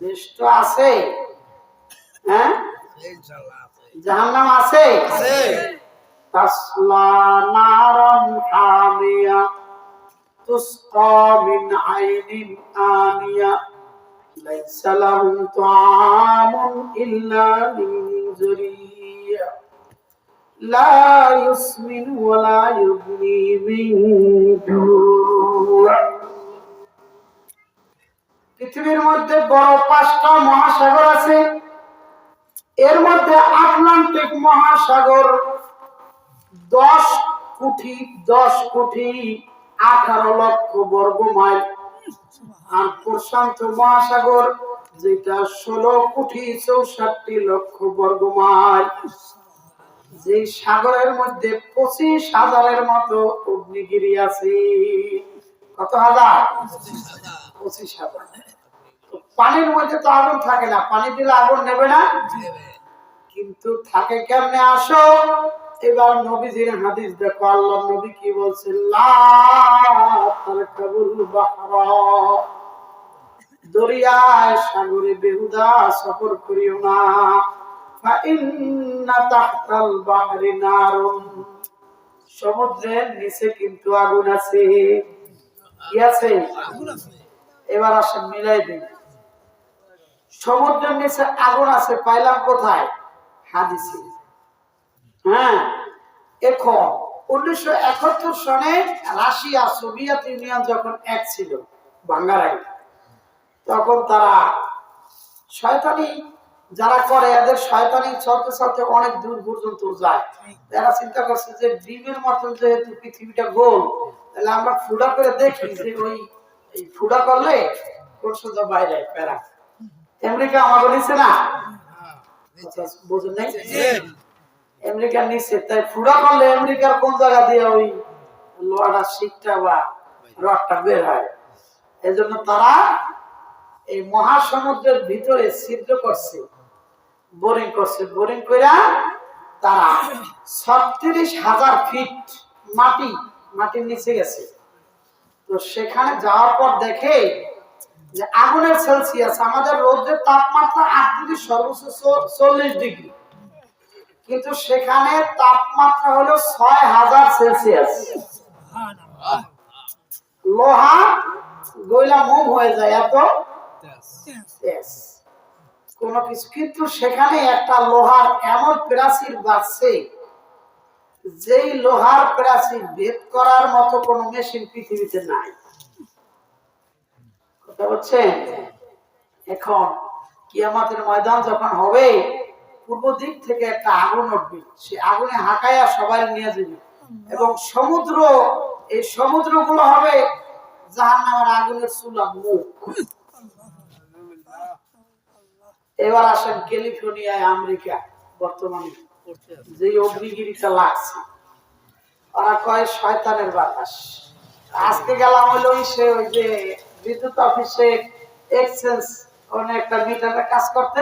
দেশ তো আছে, হ্যাঁ, জাহান্নাম আছে। তাসলা নারান হামিয়া তুসকা মিন আইনিন আনিয়া লাইসা লাহুম তাআমুন ইল্লা মিন যুরিয়া লা ইউসমিন ওয়া লা ইউগনি মিন জু'। পৃথিবীর মধ্যে বড় 5টা মহাসাগর আছে। এর মধ্যে আটলান্টিক মহাসাগর 10 কোটি 18 লক্ষ বর্গ মাইল, আর প্রশান্ত মহাসাগর যেটা 16 কোটি 64 লক্ষ বর্গ মাইল। যে সাগরের মধ্যে 25,000-এর মতো অগ্নিগিরি আছে। কত হাজার? 25,000। পানির মধ্যে তো আগুন থাকে না, পানি দিলে আগুন নেবে না, কিন্তু থাকে কেমনে? আসো এবার নবীজির হাদিস দেখো, আল্লাহ নবী কি বলছেন, লা তারকাবুল বাহরা, দরিয়ায় সাগরে বেহুদা সফর করিও না। ফা ইন্না তাহতাল বাহরি নারুন, সমুদ্রের নিচে কিন্তু আগুন আছে। কি আছে? আগুন আছে। এবার আসেন মিলাই দিন, সমুদ্রের নিচে আগুন আছে পাইলাম কোথায়? হাদিসে। হ্যাঁ, এখন 1971 সনে রাশিয়া সোভিয়েত ইউনিয়ন যখন এক ছিল বাঙ্গারায়, তখন তারা শয়তানি যারা করে, এদের শয়তানি চলতে চলতে অনেক দূর পর্যন্ত যায়। তারা চিন্তা করছে যে ডিমের মতন যেহেতু পৃথিবীটা গোল, তাহলে আমরা ফুডা করে দেখি যে ওই ফুডা করলে কোন সোজা বাইরে প্যারা। আমেরিকা আমাকে নিচ্ছে না, বোঝেন নাই? আমেরিকার নিচ্ছে, তাই ফুডা করলে আমেরিকার কোন জায়গা দিয়ে ওই লোহাটা শিকটা বা রডটা বের হয়। এই জন্য তারা এই মহাসমুদ্রের ভিতরে ছিদ্র করছে, বোরিং করছে। বোরিং করে তারা 36,000 ফিট মাটির নিচে গেছে। তো সেখানে যাওয়ার পর দেখে যে আগুনের সেলসিয়াস, আমাদের রোদের তাপমাত্রা 8 ডিগ্রি সর্বোচ্চ 40 ডিগ্রি, কিন্তু সেখানে তাপমাত্রা হলো 6,000 সেলসিয়াস। লোহা গইলা মোম হয়ে যায় এত কোন কিছু, কিন্তু সেখানে একটা লোহার এমন প্রাচীর বাঁচছে, যেই লোহার প্রাচীর ভেদ করার মতো কোন মেশিন পৃথিবীতে নাই। কথা বলছেন? এখন কিয়ামতের ময়দান যখন হবে, পূর্ব দিক থেকে একটা আগুন উঠবে, সে আগুনে হাঁকাইয়া সবাই নিয়ে যাবে, এবং এই সমুদ্রগুলো হবে জাহান্নামের আগুনের চুলা মুখ। এবার আসেন ক্যালিফোর্নিয়ায়, আমেরিকা বর্তমানে যে অগ্নিগিরিটা লাগছে, ওরা কয় শয়তানের বাতাস। আজকে গেলাম হলো সে ওই যে বিদ্যুৎ অফিসে এক্সচেঞ্জ একটা মিটারে কাজ করতে,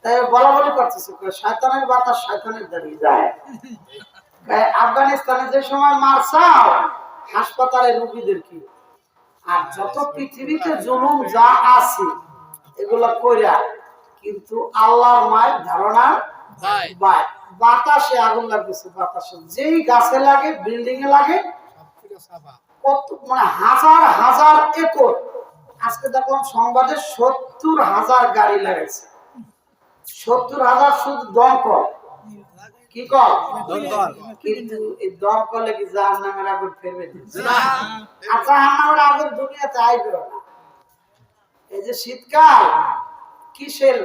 তাই বলা বলি করতেছে শয়তানের বাতাস শয়তানের দাঁড়িয়ে যায়। আফগানিস্তানে যে সময় মারছাও হাসপাতালে রোগীদের কি, আর যত পৃথিবীতে জুলুম যা আছে এগুলা কইরা, কিন্তু আল্লাহর মায়ের ধারণা বাতাসে আগুন লাগতেছে। বাতাসে যেই গাছে লাগে, বিল্ডিং এ লাগে, কত মানে হাজার হাজার একর। আজকে দেখলাম সংবাদে 70,000 গাড়ি লাগাইছে, 70,000 শুধু দমকল। কি কল? কিন্তু এই দমকলে কি জাহান্নামের আগুন ফেলবে? আচ্ছা, জাহান্নামের আগুন দুনিয়াতে আইবে না। এই যে শীতকাল, কিসের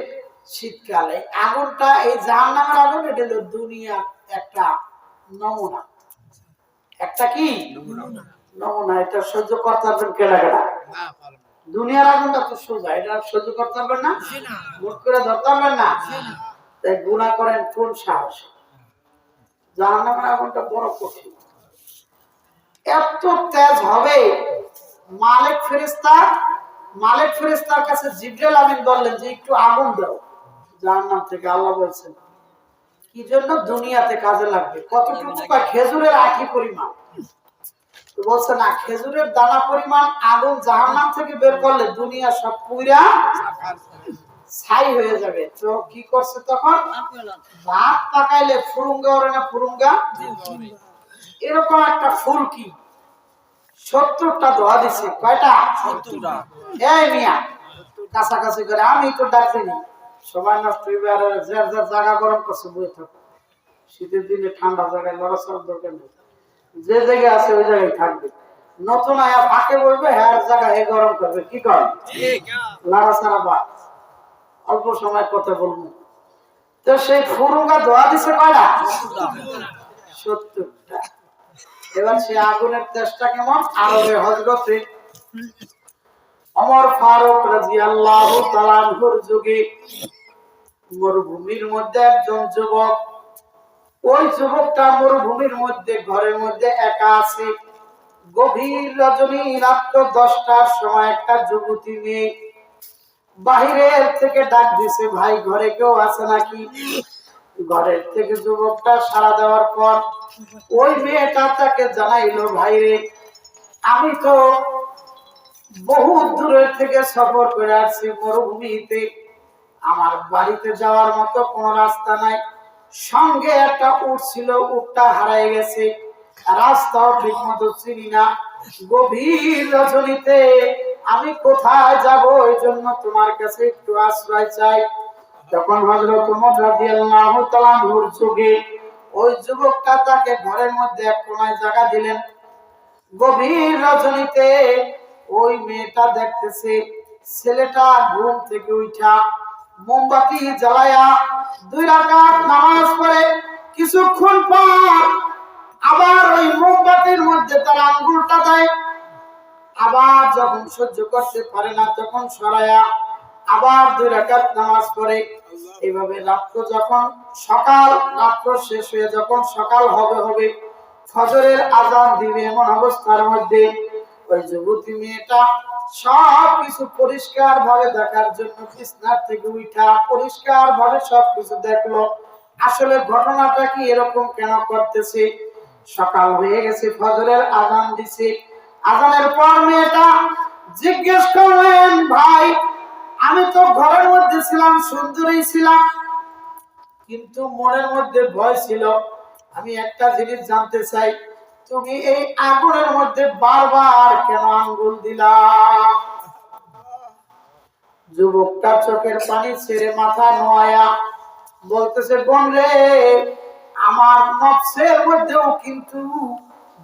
শীতকাল? এই আগুনটা, এই জাহান্নামের আগুন, এটা হলো দুনিয়া একটা নমুনা। একটা কি নমুনা? এটা সহ্য করতে পারবেন কেডা কেডা? দুনিয়ার আগুনটা তো সোজা, এটা সহ্য করতে পারবেন না, মুখ করে ধরতে পারবেন না, তাই গুনাহ করেন কোন সাহস? জাহান্নামের আগুনটা বড় কঠিন, এত তেজ হবে। মালিক ফেরেশতার কাছে জিবরাইল আমিন বললেন যে একটু আগুন দাও জাহান্নাম থেকে। আল্লাহ বলছেন কি জন্য? দুনিয়াতে কাজে লাগবে। কতটুকু? খেজুরের আঁটি পরিমাণ। বলছে না, খেজুরের দানা পরিমাণ আগুন জাহান্নাম থেকে বের করলে দুনিয়া সব পুইরা ছাই হয়ে যাবে। তো কি করছে তখন? ভাত পাকাইলে ফুরুঙ্গা ওরে না, ফুরুঙ্গা এরকম একটা ফুল কি 70টা দোয়া দিছে। কয়টা? 70টা। এই মিয়া কাছাকাছি করে আমি তো ডাকছি নি, সবাই নষ্ট হইবে। আর যার যার জায়গা গরম করছে বই থাকো, শীতের দিনে ঠান্ডা জায়গায় লড়াচড়ার দরকার নেই, যে জায়গায় আছে ওই জায়গায় থাকবে। নতুন আয়া ফাঁকে বলবে, হ্যাঁ জায়গায় গরম করবে, কি করেন লড়াচড়া বা অল্প সময় কথা বলবো। তো সেই ফুরুঙ্গা দোয়া দিছে কয়টা? 70টা। এবার সে আগুনের তেজটা কেমন? আরবে হযরতে ওমর ফারুক রাদিয়াল্লাহু তাআলা আনহুর যুগে মরুভূমির মধ্যে একজন যুবক, ওই যুবকটা মরুভূমির মধ্যে ঘরের মধ্যে একা আছে। গভীর রজনী রাত্র 10টার সময় একটা যুবতী মেয়ে বাহিরের থেকে ডাক দিছে, ভাই ঘরে কেউ আছে নাকি? ঘরের থেকে যুবকটা সাড়া দেওয়ার পর ওই মেয়েটা তাকে জানাইলো, ভাই রে আমি তো বহু দূরের থেকে সফর করে আসছি মরুভূমিতে, আমার বাড়িতে যাওয়ার মতো কোন রাস্তা নাই, সঙ্গে একটা উট ছিল, উটটা হারাই গেছে, রাস্তাও ঠিক মতো চিনি না, গভীর রজনীতে আমি কোথায় যাব, এই জন্য তোমার কাছে একটু আশ্রয় চাই। তখন হযরত ওমর রাদিয়াল্লাহু তাআলা আনহুর যুগে ওই যুবকটা তাকে ঘরের মধ্যে এক কোণায় জায়গা দিলেন। গভীর রজনীতে ওই মেয়েটা দেখতেছে ছেলেটা ঘুম থেকে উঠা মোমবাতি জ্বালায়া 2 রাকাত নামাজ পড়ে কিছুক্ষণ পর আবার ওই মোমবাতির মধ্যে তার আঙ্গুলটা দেয়, আবার যখন সহ্য করতে পারে না তখন সরায়া আবার 2 রাকাত নামাজ পড়ে। এইভাবে রাত্র যখন রাত্র শেষ হয়ে যখন সকাল হবে ফজরের আযান দিবে, এমন অবস্থার মধ্যে ওই যুবতী মেয়েটা সবকিছু পরিষ্কার ভাবে দেখার জন্য বিছানা থেকে উঠা পরিষ্কার ভাবে সবকিছু দেখলো, আসলে ঘটনাটা কি এরকম কেন করতেছে। সকাল হয়ে গেছে, ফজরের আযান দিছে, আযানের পর মেয়েটা জিজ্ঞেস করলেন, ভাই আমি তো ঘরের মধ্যে ছিলাম, সুন্দরী ছিলাম, কিন্তু মনের মধ্যে ভয় ছিল, আমি একটা জিনিস জানতে চাই, তুমি এই আগুনের মধ্যে বারবার কেন আঙ্গুল দিলা? যুবকটা চোখের পানি ছেড়ে মাথা নোয়া বলতেছে, বোন রে আমার নফসের মধ্যেও কিন্তু,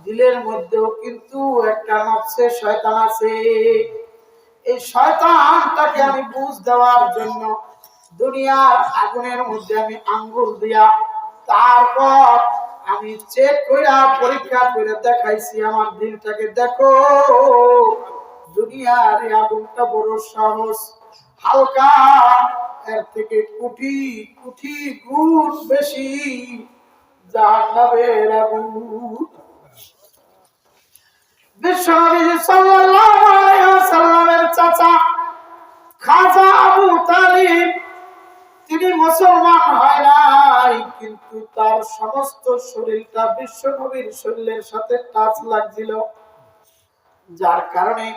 দিলের মধ্যেও কিন্তু একটা নফসে শয়তান আছে, এই শয়তানটাকে আমি বুঝ দেওয়ার জন্য দুনিয়ার আগুনের মধ্যে আমি আঙ্গুল দিয়া তারপর আমি চেক কইরা পরীক্ষা করে দেখাইছি আমার দিলটাকে, দেখো দুনিয়ার এই আগুনটা বড় সহজ, হালকা, এর থেকে কোটি কোটি গুণ বেশি জাহান্নামের আগুন। বিশ্বনবী সাল্লাল্লাহু আলাইহি ওয়াসাল্লামের চাচা খাজা আবু তালিব তিনি মুসলমান হয় নাই, কিন্তু তার সমস্ত শরীরটা বিশ্বনবীর শরীরের সাথে টাচ লাগছিল, যার কারণে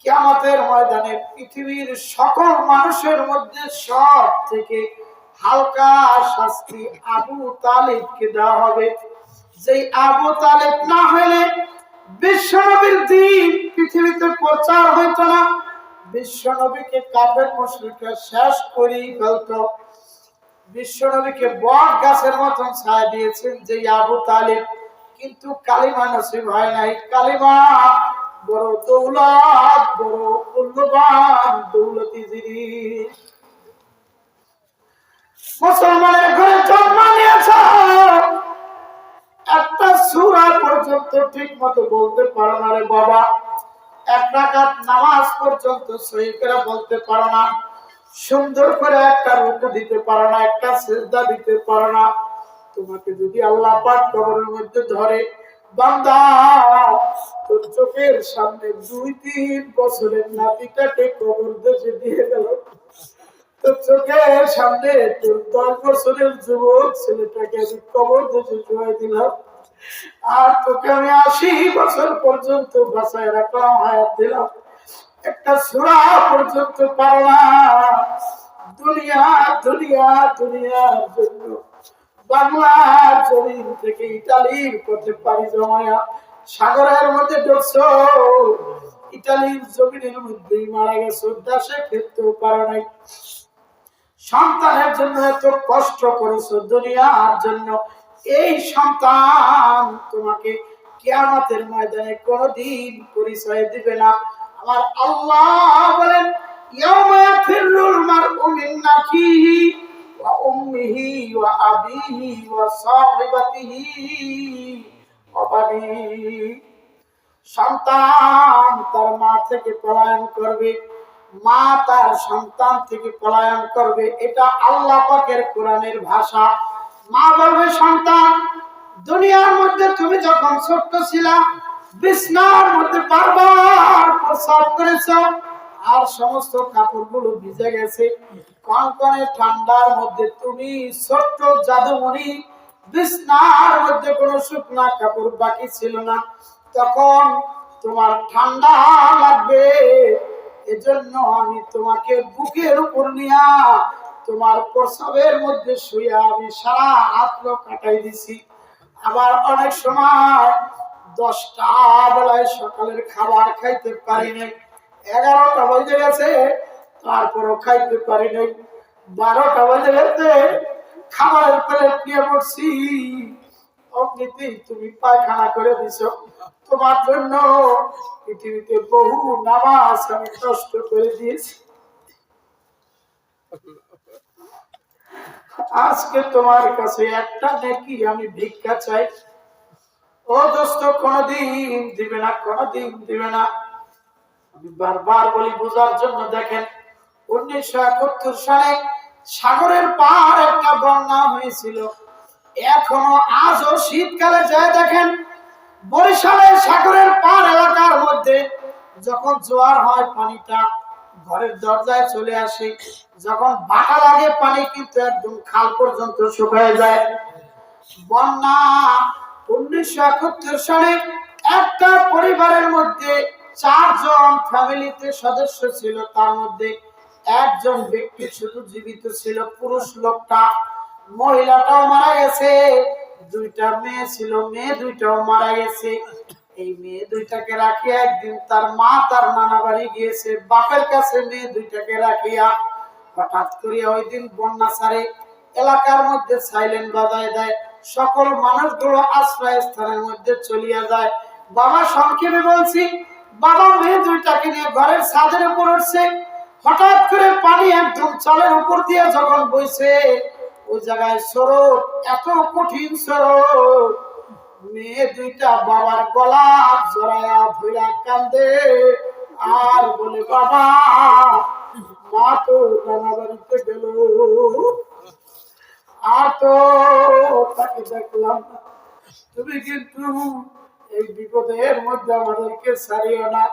কিয়ামতের ময়দানে পৃথিবীর সকল মানুষের মধ্যে সব থেকে হালকা শাস্তি আবু তালিবকে দেওয়া হবে। যেই আবু তালিব না হলে বিশ্বনবীর দ্বীন পৃথিবীতে প্রচার হইত না, বিশ্বনবীকে কাফের মুশরিকরা শেষ করেই ফেলতো। বিশ্বনবীকে বট গাছের মতন ছায়া দিয়েছেন যে আবু তালিব, কিন্তু কালিমা নসিব হয় নাই। কালিমা বড় দৌলত, বড় মূল্যবান দৌলতি জিনিস। মুসলমানের ঘরে জন্ম নিয়েছ, একটা সূরা পর্যন্ত ঠিক মতো বলতে পারো না রে বাবা, 1 রাকাত নামাজ পর্যন্ত সহি করে বলতে পারো না, সুন্দর করে একটা রুকু দিতে পারো না, একটা সিজদা দিতে পারো না। তোমাকে যদি আল্লাহ পাক কবরের মধ্যে ধরে, বান্দা তোর চোখের সামনে 2-3 বছরের নাতিটাকে কবর দেশে দিয়ে গেল, তোর চোখের সামনে তোর 10 বছরের যুবক ছেলেটাকে আমি কবর দেশে শুয়ে দিলাম, আর তোকে আমি 80 বছর পর্যন্ত বাঁচায় রাখলাম, হায়াত দিলাম, একটা সূরা পর্যন্ত পারো না। দুনিয়ার জন্য বাংলার জমিন থেকে ইতালির পথে পাড়ি জমায়া সাগরের মধ্যে ঢুকছো, ইতালির জমিনের মধ্যেই মারা গেছো, দেশে ফিরতেও পারো নাই। সন্তানের জন্য এত কষ্ট করেছো দুনিয়ার জন্য, এই সন্তান তোমাকে কিয়ামতের ময়দানে কোনদিন পরিচয় দিবে না। আমার আল্লাহ বলেন ইয়াউমা ইয়াফিরুল মারউ মিন আখিহি ওয়া উম্মিহি ওয়া আবিহি ওয়া সাহিবাতিহি ওয়া বানিহি। সন্তান তার মা থেকে পলায়ন করবে, মা তার সন্তান থেকে পলায়ন করবে, এটা আল্লাহ পাকের কোরআনের ভাষা। মা বলবে সন্তান দুনিয়ার মধ্যে তুমি যখন ছোট্ট ছিলা বিছনার মধ্যে বারবার প্রস্রাব করেছো আর সমস্ত কাপড়গুলো ভিজে গেছে, কনকনে ঠান্ডার মধ্যে তুমি ছোট্ট জাদুমণি, বিছনার মধ্যে কোনো শুকনা কাপড় বাকি ছিল না, তখন তোমার ঠান্ডা লাগবে, এজন্য আমি তোমাকে বুকের উপর নিয়া তোমার প্রসবের মধ্যে শুয়ে আমি সারা রাত্র কাটাই দিছি। আবার অনেক সময় 10টা বেলায় সকালের খাবার খাইতে পারি নাই, 11টা বেজে গেছে তারপরও খাইতে পারি নাই, 12টা বেজে গেছে খাবারের প্লেট নিয়ে পড়ছি, অমনিতেই তুমি পায়খানা করে দিছো। তোমার জন্য পৃথিবীতে বহু নামাজ আমি নষ্ট করে দিয়েছি, আজকে তোমার কাছে একটা নেকি আমি ভিক্ষা চাই। ও দোস্ত কোনদিন দিবে না, কোনদিন দিবে না। আমি বারবার বলি বোঝার জন্য। দেখেন 1971 সালে সাগরের পার একটা বন্যা হয়েছিল, এখনো আজও শীতকালে যায় দেখেন বরিশালের সাগরের পার এলাকার মধ্যে যখন জোয়ার হয় পানিটা ঘরের দরজায় চলে আসে, যখন বাটা লাগে পানি কিন্তু একদম খাল পর্যন্ত শুকিয়ে যায়। বন্যা 1971 সালে একটা পরিবারের মধ্যে 4 জন ফ্যামিলিতে সদস্য ছিল, তার মধ্যে একজন ব্যক্তি শুধু জীবিত ছিল, পুরুষ লোকটা, মহিলাটাও মারা গেছে, 2টা মেয়ে ছিল, মেয়ে 2টাও মারা গেছে। এই মেয়ে 2টাকে রাখিয়া একদিন তার মা তার নানা বাড়ি গিয়েছে, বাপের কাছে মেয়ে 2টাকে রাখিয়া হঠাৎ করিয়া ওই দিন বন্যা ছাড়ে, এলাকার মধ্যে সাইলেন্ট বাজায় দেয়, সকল মানুষগুলো আশ্রয় স্থানের মধ্যে চলিয়া যায়। বাবা সংক্ষেপে বলছি, বাবা মেয়ে 2টাকে নিয়ে ঘরের ছাদের উপর উঠছে, হঠাৎ করে পানি একদম চালের উপর দিয়ে যখন বইছে, ওই জায়গায় স্রোত, এত কঠিন স্রোত, মেয়ে 2টা বাবার গলা জড়ায়া ধইরা কান্দে আর বলে বাবা মা তো নানা বাড়িতে গেল, আর তো তাকে দেখলাম না, তুমি কিন্তু এই বিপদের মধ্যে আমাদেরকে ছাড়িও না।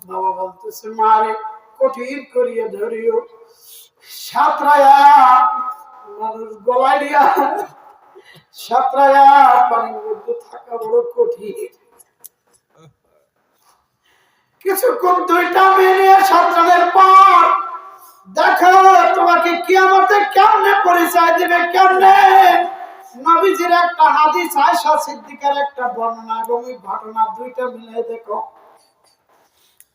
বাবা বলতেছে মারে কঠিন করিয়া ধরিও, সাঁতরায়া মানুষ গলায় দিয়া সাঁতরায়া পানির মধ্যে থাকা বড় কঠিন। কিছুক্ষণ 2টা মেয়ে নিয়ে সাঁতরানোর পর দেখো তোমাকে কিয়ামতে কেমনে পরিচয় দিবে, কেমনে। নবীজির একটা হাদিস, আয়েশা সিদ্দিকার একটা বর্ণনা এবং এই ঘটনা 2টা মিলে দেখো।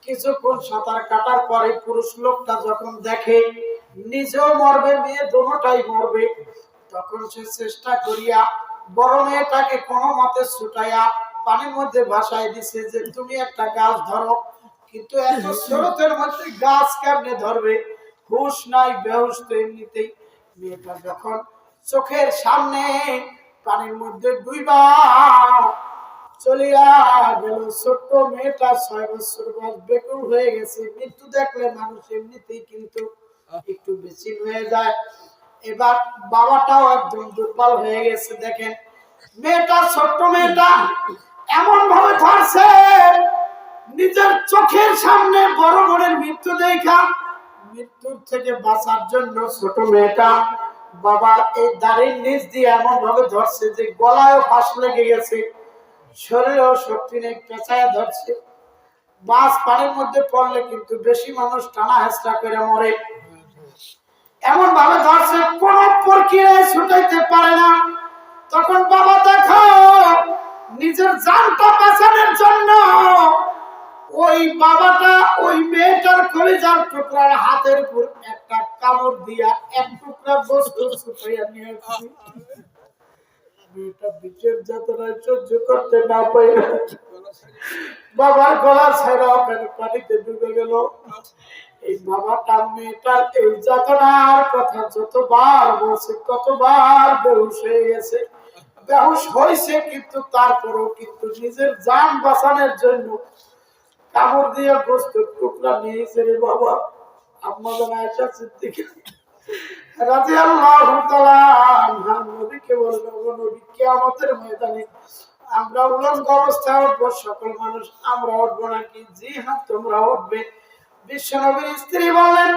কিছুক্ষণ সাঁতার কাটার পরে পুরুষ লোকটা যখন দেখে নিজেও মরবে, মেয়ে দুটোটাই মরবে, তখন সে চেষ্টা করিয়া বড় মেয়েটাকে কোনো মতে ছুটাইয়া পানির মধ্যে ভাসায় দিছে যে তুমি একটা গাছ ধরো, কিন্তু এত স্রোতের মধ্যে গাছ কেমনে ধরবে, হুঁশ নাই, বেহুশ তো এমনিতেই। মেয়েটা যখন চোখের সামনে পানির মধ্যে ডুইবা চলিয়া গেল, ছোট্ট মেয়েটা 6 বছর বয়স, বেকুল হয়ে গেছে। মৃত্যু দেখলে মানুষ এমনিতেই কিন্তু একটু বেশি হয়ে যায়। এবার বাবাটাও একদম দুর্বল হয়ে গেছে। দেখেন মেয়েটা, ছোট্ট মেয়েটা এমন ভাবে ধরছে, নিজের চোখের সামনে বড় বড় মৃত্যু দেখা মৃত্যুর থেকে বাঁচার জন্য ছোট মেয়েটা বাবার এই দাড়ির নিচ দিয়ে এমন ভাবে ধরছে যে গলায়ও ফাঁস লেগে গেছে, শরীরেও শক্তি নেই, পেঁচায় ধরছে। বাস পানির মধ্যে পড়লে কিন্তু বেশি মানুষ টানা হেঁচড়া করে মরে, এমন ভাবে ধরছে কিনে ছুটাইতে পারে না, তখন বাবা দেখো নিজের জানটা বাঁচানোর জন্য ওই বাবাটা ওই মেয়েটার কলিজার টুকরার হাতের উপর একটা কামড় দিয়া এক টুকরা বস্তু ছুটাইয়া নিয়ে আসছে। মেয়েটা বিচের যাতনায় সহ্য করতে না পারে বাবার গলা ছাড়া পানিতে ডুবে গেল। এই বাবাটা মেয়েটার এই যাতনার কথা যতবার বলছে ততবার বেহুশ হয়ে গেছে। বেহুশ হয়েছে কিন্তু তারপরেও কিন্তু নিজের জান বাঁচানোর জন্য কামড় দিয়ে গোস্তের টুকরা নিয়েছে রে বাবা। আম্মা জান আয়েশা সিদ্দিকা রাদিয়াল্লাহু তাআলা আনহা নবীকে বললেন, ও নবী, কিয়ামতের ময়দানে আমরা উলঙ্গ অবস্থায় উঠবো, সকল মানুষ আমরা উঠবো নাকি? জি হ্যাঁ, তোমরা উঠবে। বিশ্ব নবীর স্ত্রী বললেন,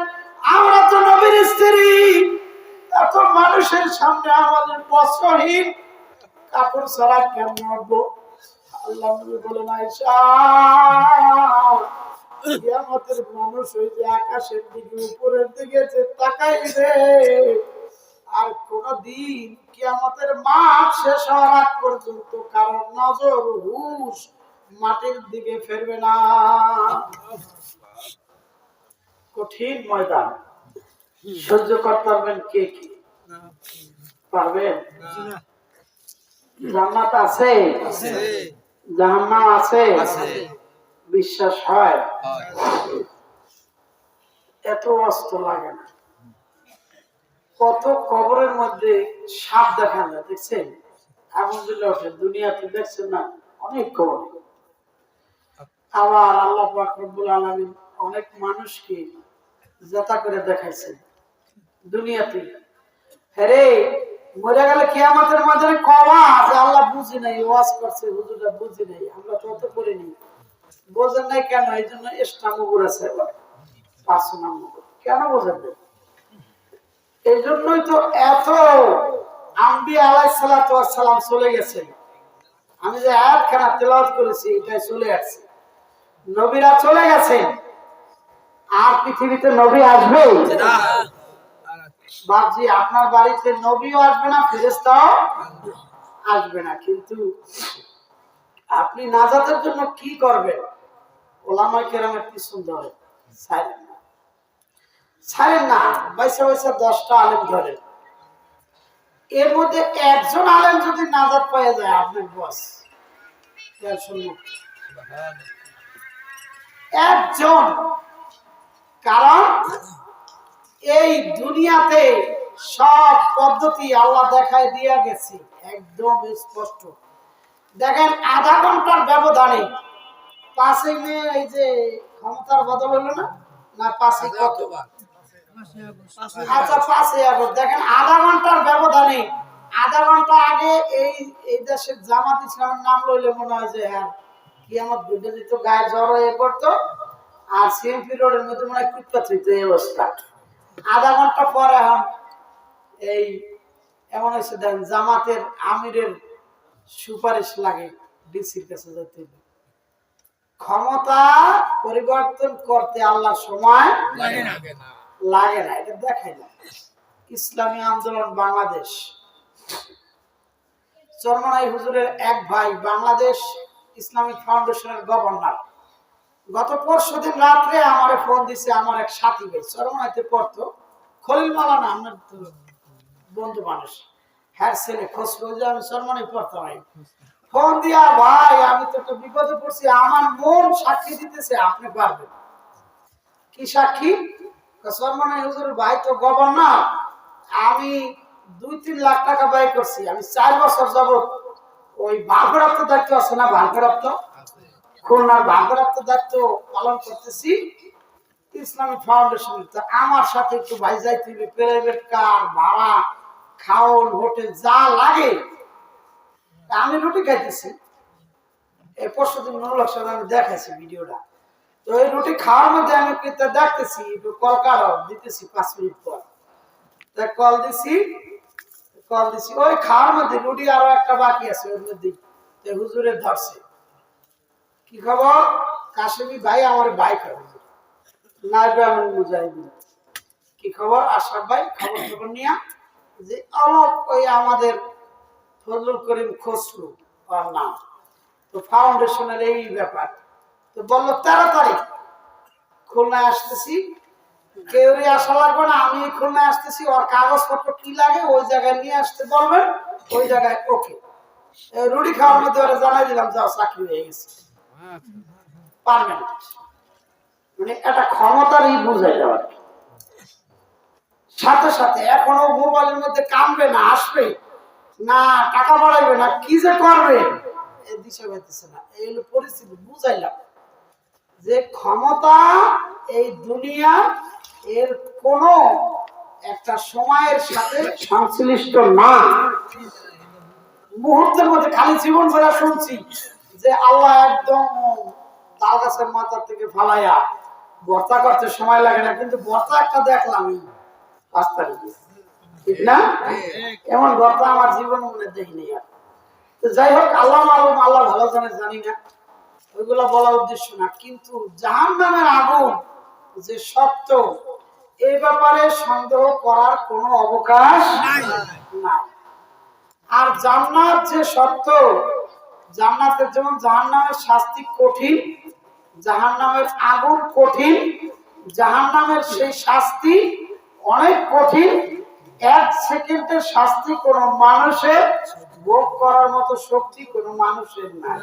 আমরা তো নবীর স্ত্রী, এত মানুষের সামনে আমাদের বস্ত্রহীন কাপড় ছাড়া কেমন উঠবো? আল্লাহ নবী বলেন, আয়েশা, কিয়ামতের মানুষ ওই যে আকাশের দিকে উপরের দিকে যে তাকাইবে, আর কোনদিন কিয়ামতের মাঠ শেষ হওয়ার আগ পর্যন্ত কারণ নজর হুশ মাটির দিকে ফেরবে না। কঠিন ময়দান, সহ্য করতে পারবেন কে কি? পারবেন? জান্নাত আছে, জাহান্নাম আছে, বিশ্বাস হয়? এত কষ্ট লাগে না। কত কবরের মধ্যে সাপ দেখা যায়, দেখছেন? এমন দিলে ওঠে দুনিয়াতে, দেখছেন না? অনেক কবর। আবার আল্লাহ পাক রব্বুল আলামিন অনেক মানুষকে জেতা করে দেখাইছেন দুনিয়াতে। হ্যাঁ, মরে গেলে কিয়ামতের ময়দানে কওয়া যে আল্লাহ বুঝি নাই, ওয়াজ করছে হুজুররা বুঝি নাই, আমরা তো অত করিনি। বোঝেন নাই কেন? এই জন্য ইসলামগুর আছে, কেন বোঝেন নাই? এই জন্যই তো এত আম্বিয়া আলাইহিস সালাতু ওয়াস সালাম চলে গেছেন। আমি যে আয়াতখানা তেলাওয়াত করেছি এটাই চলে আসছে। নবীরা চলে গেছেন, আর পৃথিবীতে নবী আসবে না। বাপজি, আপনার বাড়িতে নবীও আসবে না, ফেরেশতাও আসবে না, কিন্তু আপনি নাজাতের জন্য কি করবেন? ওলামায়ে কেরামের পিছন ধরে ছাড়েন না, ছাড়েন না। বাইসা বাইসা 10টা আলেম ধরেন, এর মধ্যে একজন আলেম যদি নাজাত পাওয়া যায়, আপনার বস একজন। কারণ এই দুনিয়াতে সব পদ্ধতি আল্লাহ দেখায় দিয়ে গেছে একদম স্পষ্ট। দেখেন, আধা ঘন্টার ব্যবধানে 5 মে এই যে ক্ষমতার বদল হলো না, না 5 কত? আচ্ছা, 5 আগস্ট। দেখেন, আধা ঘন্টার ব্যবধানে, আধা ঘন্টা আগে এই দেশের জামাত ইসলামের নাম লইলে মনে হয় যে হ্যাঁ কিয়ামত ঘটে যেত, গায়ে জ্বর হয়ে পড়তো, আর সিএমপি রোডের মধ্যে মনে হয় কুৎপাত হইতো, এই অবস্থা। আধা ঘন্টা পরে এখন এই এমন হয়েছে, দেখেন জামাতের আমিরের সুপারিশ লাগে ডিসির কাছে যেতে। ক্ষমতা পরিবর্তন করতে আল্লাহর সময় লাগে না, এটা দেখাই না। ইসলামী আন্দোলন বাংলাদেশ, চরমনাই হুজুরের এক ভাই বাংলাদেশ ইসলামিক ফাউন্ডেশনের গভর্নর, গত পরশুদিন রাত্রে আমারে ফোন দিছে। আমার এক সাথী ভাই চরমনাইতে পড়তো, খলিল মাওলানা, আমার বন্ধু মানুষ, হ্যাঁ ছেলে খসরু, যে আমি চরমনাই পড়তাম। ফোন দিয়া, ভাই আমি তো একটা বিপদে পড়ছি, আমার মন সাক্ষী দিতেছে আপনি পারবেন। কি সাক্ষী? চরমনাই হুজুরের ভাই তো গভর্নর, আমি 2-3 লাখ টাকা ব্যয় করছি, আমি 4 বছর যাবত ওই ভারপ্রাপ্ত দায়িত্ব আছে না, ভারপ্রাপ্ত খুলনার ভারপ্রাপ্ত দায়িত্ব পালন করতেছি ইসলামিক ফাউন্ডেশন। আমার সাথে একটু ভাই যাইতে হবে, প্রাইভেট কার ভাড়া, খাওন, হোটেল যা লাগে। আমি রুটি খাইতেছি, এই পরশুদিন নুরুল হক সাহেব আমি দেখাইছি ভিডিওটা। তো এই রুটি খাওয়ার মধ্যে আমি দেখতেছি কল কারো দিতেছি 5 মিনিট পর, কল দিছি ওই খাওয়ার মধ্যে রুটি আরো একটা বাকি আছে, ওর মধ্যে হুজুরে ধরছে। কি খবর? কাশেমি ভাই, আমার ভাই খাবে নাইবে, আমি মুজাহিদ। কি খবর আশরাফ ভাই? খবর খবর নিয়া যে অলপ ওই আমাদের ফজলুল করিম খসরু ওর নাম, তো ফাউন্ডেশনের এই ব্যাপার, তো বললো 13 তারিখ খুলনায় আসতেছি, কেউই আসা লাগবে না, আমি খুলনায় আসতেছি, ওর কাগজপত্র কি লাগে ওই জায়গায় নিয়ে আসতে বলবেন, ওই জায়গায় ওকে। রুটি খাওয়ার মধ্যে ওরা জানাই দিলাম যাও চাকরি হয়ে গেছে পারমানেন্ট। মানে একটা ক্ষমতারই বুঝাই দেওয়ার। সাথে সাথে এখনো মোবাইলের মধ্যে কামবে না, আসবে না, টাকা বাড়াইবে না, কি যে করবে এই দিশা পাইতেছে না। এই হলো পরিস্থিতি, বুঝাইলাম যে ক্ষমতা এই দুনিয়া এর কোন একটা সময়ের সাথে সংশ্লিষ্ট না। মুহূর্তের মধ্যে খালি জীবন ভরা শুনছি যে আল্লাহ একদম তাল গাছের মাথা থেকে ফালাইয়া ভর্তা করতে সময় লাগে না, কিন্তু ভর্তা একটা দেখলাম 5 তারিখে, ঠিক না? এমন ভর্তা আমার জীবন মনে দেখিনি। আর তো যাই হোক, আল্লাহ মালুম, আল্লাহ ভালো জানে, জানি না, ওইগুলা বলা উদ্দেশ্য না। কিন্তু জাহান্নামের আগুন যে সত্য, এই ব্যাপারে সন্দেহ করার কোনো অবকাশ নাই। আর জান্নাত যে সত্য, জান্নাতের যেমন জাহান্নামের শাস্তি কঠিন, জাহান্নামের আগুন কঠিন, জাহান্নামের সেই শাস্তি অনেক কঠিন। 1 সেকেন্ডের শাস্তি কোনো মানুষের ভোগ করার মতো শক্তি কোনো মানুষের নাই।